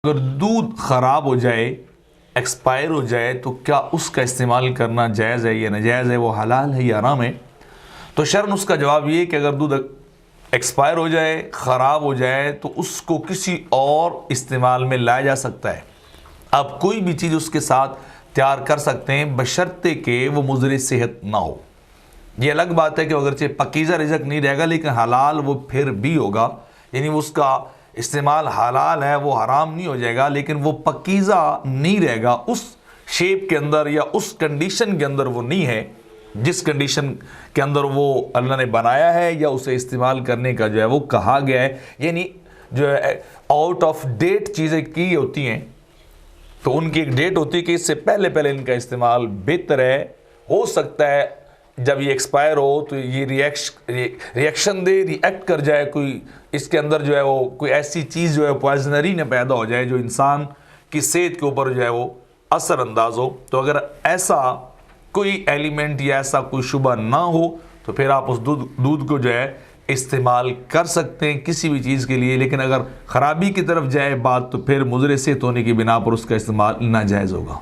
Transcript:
اگر دودھ خراب ہو جائے، ایکسپائر ہو جائے، تو کیا اس کا استعمال کرنا جائز ہے یا ناجائز ہے، وہ حلال ہے یا حرام ہے؟ تو شرعاً اس کا جواب یہ کہ اگر دودھ ایکسپائر ہو جائے، خراب ہو جائے، تو اس کو کسی اور استعمال میں لایا جا سکتا ہے۔ آپ کوئی بھی چیز اس کے ساتھ تیار کر سکتے ہیں بشرطے کہ وہ مضر صحت نہ ہو۔ یہ الگ بات ہے کہ اگرچہ پاکیزہ رزق نہیں رہے گا لیکن حلال وہ پھر بھی ہوگا، یعنی اس کا استعمال حلال ہے، وہ حرام نہیں ہو جائے گا، لیکن وہ پاکیزہ نہیں رہے گا، اس شیپ کے اندر یا اس کنڈیشن کے اندر وہ نہیں ہے جس کنڈیشن کے اندر وہ اللہ نے بنایا ہے یا اسے استعمال کرنے کا جو ہے وہ کہا گیا ہے۔ یعنی جو ہے آؤٹ آف ڈیٹ چیزیں کی ہوتی ہیں تو ان کی ایک ڈیٹ ہوتی ہے کہ اس سے پہلے ان کا استعمال بہتر ہے۔ ہو سکتا ہے جب یہ ایکسپائر ہو تو یہ ریئیکشن دے، ریئیکٹ کر جائے، کوئی اس کے اندر جو ہے وہ کوئی ایسی چیز جو ہے پوائزنری نہ پیدا ہو جائے جو انسان کی صحت کے اوپر جو ہے وہ اثر انداز ہو۔ تو اگر ایسا کوئی ایلیمنٹ یا ایسا کوئی شبہ نہ ہو تو پھر آپ اس دودھ کو جو ہے استعمال کر سکتے ہیں کسی بھی چیز کے لیے، لیکن اگر خرابی کی طرف جائے بات تو پھر مضر صحت ہونے کی بنا پر اس کا استعمال ناجائز ہوگا۔